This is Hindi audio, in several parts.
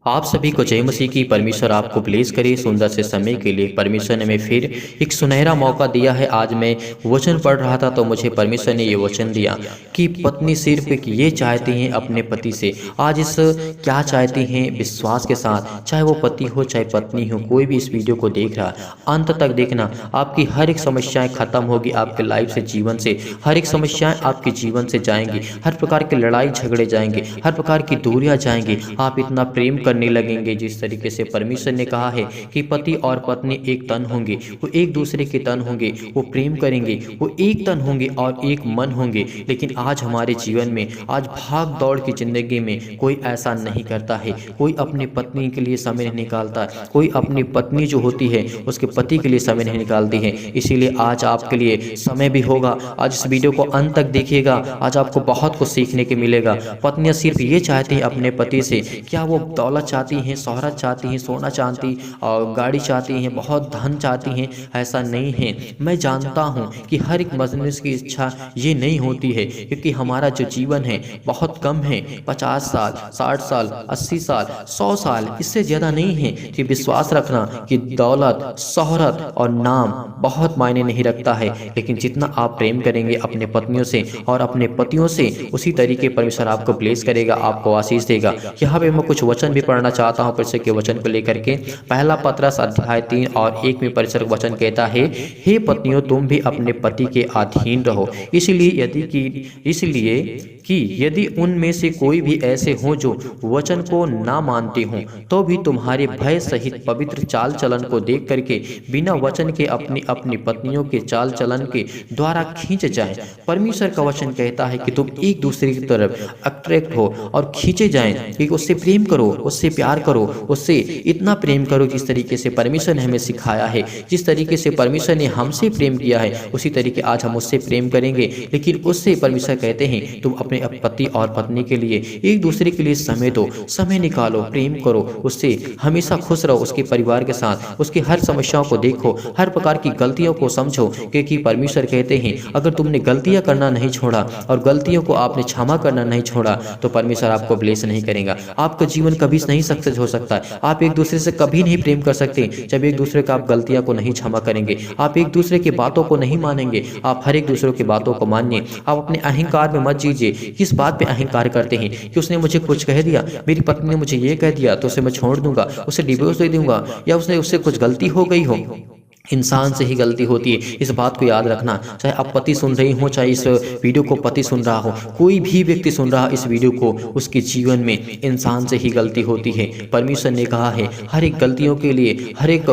आप सभी को जय मसीह की। परमेश्वर आपको ब्लेस करे। सुंदर से समय के लिए परमेश्वर ने हमें फिर एक सुनहरा मौका दिया है। आज मैं वचन पढ़ रहा था तो मुझे परमेश्वर ने ये वचन दिया कि पत्नी सिर्फ ये चाहती हैं अपने पति से। आज इस क्या चाहती हैं विश्वास के साथ, चाहे वो पति हो चाहे पत्नी हो, कोई भी इस वीडियो को देख रहा अंत तक देखना। आपकी हर एक समस्याएं खत्म होगी आपके लाइफ से, जीवन से। हर एक समस्याएं आपके जीवन से जाएंगी, हर प्रकार के लड़ाई झगड़े जाएंगे, हर प्रकार की दूरियां जाएंगी। आप इतना प्रेम करने लगेंगे जिस तरीके से परमेश्वर ने कहा है कि पति और पत्नी एक तन होंगे, वो एक दूसरे के तन होंगे, वो प्रेम करेंगे, वो एक तन होंगे और एक मन होंगे। लेकिन आज हमारे जीवन में, आज भाग दौड़ की जिंदगी में कोई ऐसा नहीं करता है। कोई अपनी पत्नी के लिए समय नहीं निकालता, कोई अपनी पत्नी जो होती है उसके पति के लिए समय नहीं निकालती है। इसीलिए आज आपके लिए समय भी होगा। आज इस वीडियो को अंत तक देखिएगा, आज आपको बहुत कुछ सीखने के मिलेगा। पत्नियां सिर्फ ये चाहती हैं अपने पति से, क्या वो दौलत चाहती हैं, शोहरत चाहती हैं, सोना चाहती और गाड़ी चाहती हैं, बहुत धन चाहती हैं? ऐसा नहीं है। मैं जानता हूं कि हर एक मनुष्य की इच्छा ये नहीं होती है, क्योंकि हमारा जो जीवन है बहुत कम है। 50 साल, 60 साल, 80 साल, 100 साल, इससे ज़्यादा नहीं है। कि विश्वास रखना कि दौलत, शोहरत और नाम बहुत मायने नहीं रखता है। लेकिन जितना आप प्रेम करेंगे अपने पत्नियों से और अपने पतियों से, उसी तरीके परमेश्वर आपको ब्लेस करेगा, आपको आशीष देगा। यहाँ पे मैं कुछ वचन भी पढ़ना चाहता हूँ परमेश्वर के वचन को लेकर के। पहला पतरस अध्याय 3 और 1 में परमेश्वर का वचन कहता है, हे पत्नियों तुम भी अपने पति के अधीन रहो, इसलिए यदि उनमें से कोई भी ऐसे हों जो वचन को ना मानते हों, तो भी तुम्हारे भय सहित पवित्र चाल चलन को देख करके बिना वचन के अपनी अपनी पत्नियों के चाल चलन के द्वारा खींच जाएं। परमेश्वर का वचन कहता है कि तुम एक दूसरे की तरफ अट्रैक्ट हो और खींचे जाएं, कि उससे प्रेम करो, उससे प्यार करो, उससे इतना प्रेम करो जिस तरीके से परमेश्वर ने हमें सिखाया है। जिस तरीके से परमेश्वर ने हमसे प्रेम किया है उसी तरीके आज हम उससे प्रेम करेंगे। लेकिन उससे परमेश्वर कहते हैं तुम अपने पति और पत्नी के लिए, एक दूसरे के लिए समय दो, समय निकालो, प्रेम करो, उससे हमेशा खुश रहो, उसके परिवार के साथ। उसकी हर समस्याओं को देखो, हर प्रकार की गलतियों को समझो, क्योंकि परमेश्वर कहते हैं अगर तुमने गलतियां करना नहीं छोड़ा और गलतियों को आपने क्षमा करना नहीं छोड़ा तो परमेश्वर आपको ब्लेस नहीं करेगा। आपका जीवन कभी नहीं सक्सेस हो सकता है। आप एक दूसरे से कभी नहीं प्रेम कर सकते जब एक दूसरे का आप गलतियां को नहीं क्षमा करेंगे, आप एक दूसरे की बातों को नहीं मानेंगे। आप हर एक दूसरे की बातों को मानिए। आप अपने अहंकार में मत जीजिए। किस बात पे अहंकार करते हैं कि उसने मुझे कुछ कह दिया, मेरी पत्नी ने मुझे ये कह दिया तो उसे मैं छोड़ दूंगा, उसे डिवोर्स दे दूंगा, या उससे कुछ गलती हो गई हो। इंसान से ही गलती होती है, इस बात को याद रखना। चाहे आप पति सुन रही हो, चाहे इस वीडियो को पति सुन रहा हो, कोई भी व्यक्ति सुन रहा इस वीडियो को, उसके जीवन में इंसान से ही गलती होती है। परमेश्वर ने कहा है हर एक गलतियों के लिए, हर एक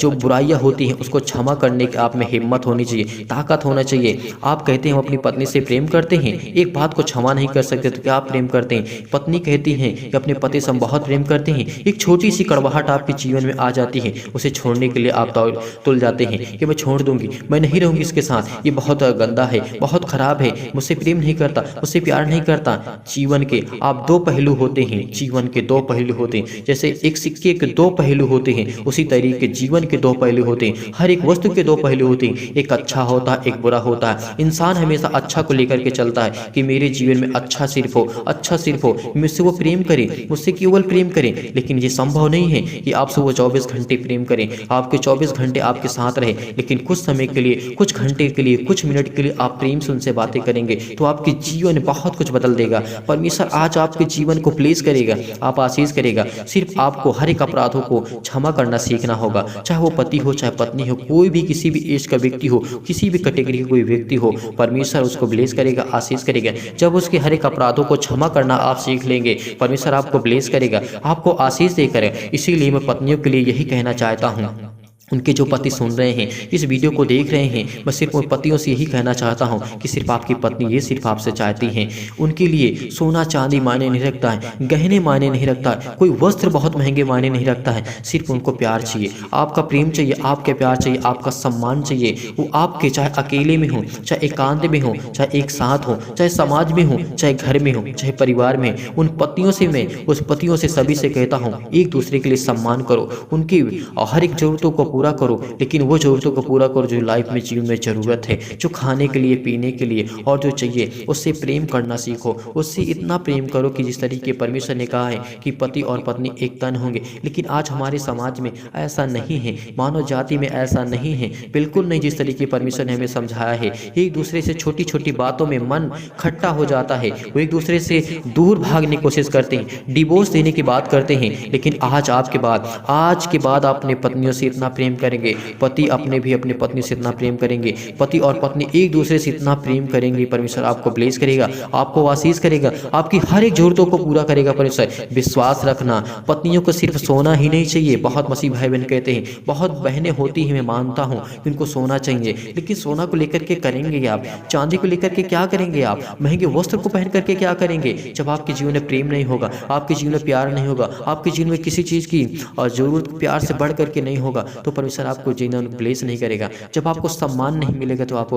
जो बुराइयां होती हैं उसको क्षमा करने की आप में हिम्मत होनी चाहिए, ताकत होना चाहिए। आप कहते हैं हम अपनी पत्नी से प्रेम करते हैं, एक बात को क्षमा नहीं कर सकते तो क्या आप प्रेम करते हैं? पत्नी कहती है कि अपने पति से हम बहुत प्रेम करते हैं, एक छोटी सी कड़वाहट आपके जीवन में आ जाती है, उसे छोड़ने के लिए आप जाते हैं कि मैं छोड़ दूंगी, मैं नहीं रहूंगी इसके साथ, ये बहुत गंदा है, बहुत खराब है, मुझसे प्रेम नहीं करता, मुझसे प्यार नहीं करता। जीवन के आप दो पहलू होते हैं, जीवन के दो पहलू होते हैं। जैसे एक सिक्के के दो पहलू होते हैं, उसी तरीके जीवन के दो पहलू होते हैं। हर एक वस्तु के दो पहलू होते हैं, एक अच्छा होता है, एक बुरा होता है। इंसान हमेशा अच्छा को लेकर के चलता है कि मेरे जीवन में अच्छा सिर्फ हो, अच्छा सिर्फ हो, मुझसे वो प्रेम करे, मुझसे केवल प्रेम करे। लेकिन ये संभव नहीं है कि आपसे वो 24 घंटे प्रेम करें, आपके 24 घंटे आपके साथ रहे। लेकिन कुछ समय के लिए, कुछ घंटे के लिए, कुछ मिनट के लिए आप प्रेम से उनसे बातें करेंगे तो आपके जीवन में बहुत कुछ बदल देगा। परमेश्वर आज आपके जीवन को ब्लेस करेगा, आप आशीष करेगा। सिर्फ आपको हर एक अपराधों को क्षमा करना सीखना होगा, चाहे वो पति हो चाहे पत्नी हो, कोई भी किसी भी एज का व्यक्ति हो, किसी भी कैटेगरी का कोई व्यक्ति हो, परमेश्वर उसको ब्लेस करेगा, आशीष करेगा। जब उसके हर एक अपराधों को क्षमा करना आप सीख लेंगे, परमेश्वर आपको ब्लेस करेगा, आपको आशीष देकर। इसीलिए मैं पत्नियों के लिए यही कहना चाहता हूँ, उनके जो पति सुन रहे हैं, इस वीडियो को देख रहे हैं, मैं सिर्फ उन पतियों से यही कहना चाहता हूं कि सिर्फ आपकी पत्नी ये सिर्फ आपसे चाहती हैं। उनके लिए सोना चांदी मायने नहीं रखता है, गहने मायने नहीं रखता है, कोई वस्त्र बहुत महंगे मायने नहीं रखता है। सिर्फ उनको प्यार चाहिए, आपका प्रेम चाहिए, आपके प्यार चाहिए, आपका सम्मान चाहिए। वो आपके चाहे अकेले में हो, चाहे एकांत में हो, चाहे एक साथ हो, चाहे समाज में हो, चाहे घर में हो, चाहे परिवार में। उन पतियों से मैं, उस पतियों से सभी से कहता हूँ एक दूसरे के लिए सम्मान करो, उनकी हर एक जरूरतों को पूरा करो, लेकिन वो ज़रूरतों को पूरा करो जो लाइफ में जीवन में ज़रूरत है, जो खाने के लिए, पीने के लिए और जो चाहिए उससे प्रेम करना सीखो। उससे इतना प्रेम करो कि जिस तरीके परमेश्वर ने कहा है कि पति और पत्नी एक तन होंगे। लेकिन आज हमारे समाज में ऐसा नहीं है, मानव जाति में ऐसा नहीं है, बिल्कुल नहीं। जिस तरीके परमेश्वर ने हमें समझाया है, एक दूसरे से छोटी छोटी बातों में मन खट्टा हो जाता है, वो एक दूसरे से दूर भागने की कोशिश करते हैं, डिवोर्स देने की बात करते हैं। लेकिन आज के बाद अपने पत्नियों से इतना प्रेम करेंगे, पति अपने भी अपने पत्नी से इतना प्रेम करेंगे, पति और पत्नी एक दूसरे से इतना प्रेम करेंगे, परमेश्वर आपको ब्लेस करेगा, आपको आशीष करेगा, आपकी हर एक जरूरतों को पूरा करेगा परमेश्वर। विश्वास रखना, पत्नियों को सिर्फ सोना ही नहीं चाहिए। बहुत मसीह भाई बहन कहते हैं, बहुत बहनें होती हैं, मैं मानता हूँ कि उनको सोना चाहिए, लेकिन सोना को लेकर के करेंगे आप, चांदी को लेकर के क्या करेंगे आप, महंगे वस्त्र को पहन करके क्या करेंगे, जब आपके जीवन में प्रेम नहीं होगा, आपके जीवन में प्यार नहीं होगा, आपके जीवन में किसी चीज़ की जरूरत प्यार से बढ़ करके नहीं होगा, तो परमेश्वर आपको जीवन ब्लेस नहीं करेगा। जब आपको सम्मान नहीं मिलेगा तो आप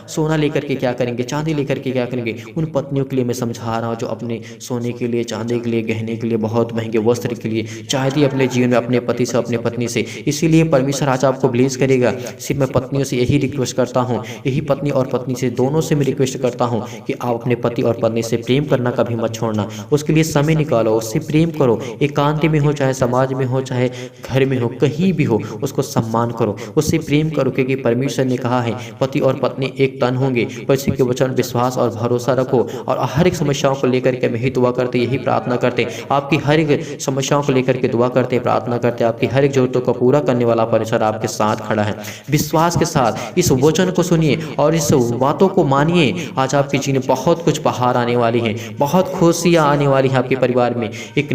सोना लेकर के क्या करेंगे, चांदी लेकर के क्या करेंगे। उन पत्नियों के लिए मैं समझा रहा हूँ जो अपने सोने के लिए, चांदी के लिए, गहने के लिए, बहुत महंगे वस्त्र के लिए चाहती अपने जीवन में अपने पति से, अपने पत्नी से। इसीलिए परमेश्वर आज आपको ब्लेस करेगा। सिर्फ मैं पत्नियों से यही रिक्वेस्ट करता हूँ, यही पत्नी और पत्नी से दोनों से मैं रिक्वेस्ट करता हूँ कि आप अपने पति और पत्नी से प्रेम करना कभी मत छोड़ना। उसके लिए समय निकालो, उससे प्रेम करो, एकांत में हो, चाहे समाज में हो, चाहे घर में हो, कहीं भी हो, उसको सम्मान करो, उससे प्रेम करो, क्योंकि परमेश्वर ने कहा है पति और पत्नी एक तन होंगे। परमेश्वर के वचन विश्वास और भरोसा रखो, और हर एक समस्याओं को लेकर के यही दुआ करते, यही प्रार्थना करते, आपकी हर एक समस्याओं को लेकर के दुआ करते, प्रार्थना करते, आपकी हर एक जरूरतों को पूरा करने वाला परमेश्वर आपके साथ खड़ा है। विश्वास के साथ इस वचन को सुनिए और इस बातों को मानिए। आज आपके जीवन में बहुत कुछ बहार आने वाली है, बहुत खुशियां आने वाली है। आपके परिवार में एक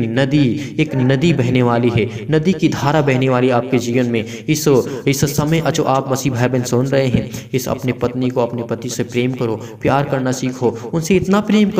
नदी बहने वाली है, नदी की धारा बहने वाली आपके जीवन में। इस समय जो आप मसीह भाई बहन सुन रहे हैं, इस अपने पत्नी को, अपने पति से प्रेम करो, प्यार करना सीखो, उनसे इतना प्रेम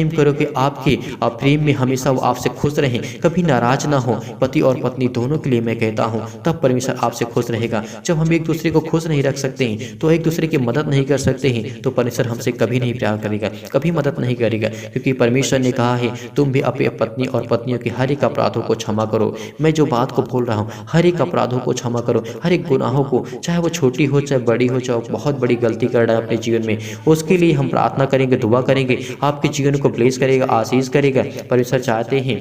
करो कि आपके प्रेम में हमेशा वो आपसे खुश रहें, कभी नाराज ना हो। पति और पत्नी दोनों के लिए मैं कहता हूँ, तब परमेश्वर आपसे खुश रहेगा। जब हम एक दूसरे को खुश नहीं रख सकते हैं, तो एक दूसरे की मदद नहीं कर सकते हैं, तो परमेश्वर हमसे कभी नहीं प्यार करेगा, कभी मदद नहीं करेगा। क्योंकि परमेश्वर ने कहा है, तुम भी अपने पत्नी और पत्नियों के हर एक अपराधों को क्षमा करो। मैं जो बात को बोल रहा हूँ, हर एक अपराधों को क्षमा करो, हर एक गुनाहों को, चाहे वो छोटी हो, चाहे बड़ी हो, चाहे बहुत बड़ी गलती कर रहा है अपने जीवन में, उसके लिए हम प्रार्थना करेंगे, दुआ करेंगे, आपके जीवन को ब्लेस करेगा, आशीष करेगा। परमेश्वर चाहते हैं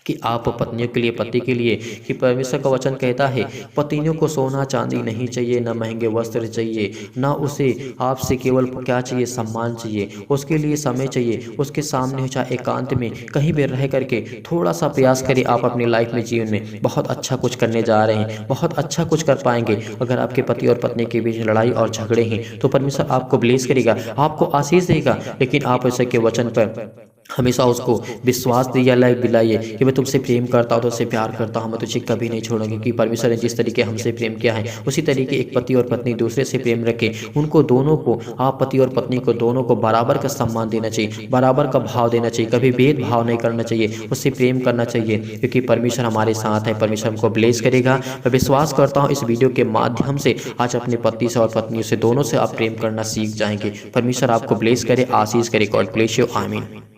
कि आप पत्नियों के लिए, पति के लिए, कि परमेश्वर का वचन कहता है पत्नियों को सोना चांदी नहीं चाहिए, ना महंगे वस्त्र चाहिए, ना उसे आपसे केवल क्या चाहिए, सम्मान चाहिए, उसके लिए समय चाहिए, उसके सामने चाहे एकांत में कहीं भी रह करके थोड़ा सा प्रयास करिए। आप अपनी लाइफ में, जीवन में बहुत अच्छा कुछ करने जा रहे हैं, बहुत अच्छा कुछ कर पाएंगे। अगर आपके पति और पत्नी के बीच लड़ाई और झगड़े हैं तो परमेश्वर आपको ब्लेस करेगा, आपको आशीष देगा। लेकिन आप ऐसे के वचन पर हमेशा उसको विश्वास दिलाइए कि मैं तुमसे प्रेम करता हूँ, तुझसे प्यार करता हूँ, मैं तुझे कभी नहीं छोड़ूंगी। कि परमेश्वर ने जिस तरीके हमसे प्रेम किया है, उसी तरीके एक पति और पत्नी दूसरे से प्रेम रखे। उनको दोनों को, आप पति और पत्नी को दोनों को बराबर का सम्मान देना चाहिए, बराबर का भाव देना चाहिए, कभी भेदभाव नहीं करना चाहिए, उससे प्रेम करना चाहिए, क्योंकि परमेश्वर हमारे साथ है। परमेश्वर हमको ब्लेस करेगा। मैं विश्वास करता हूँ इस वीडियो के माध्यम से आज अपने पति से और पत्नी से, दोनों से आप प्रेम करना सीख जाएंगे। परमेश्वर आपको ब्लेस करे, आशीष करे। God bless you. आमीन।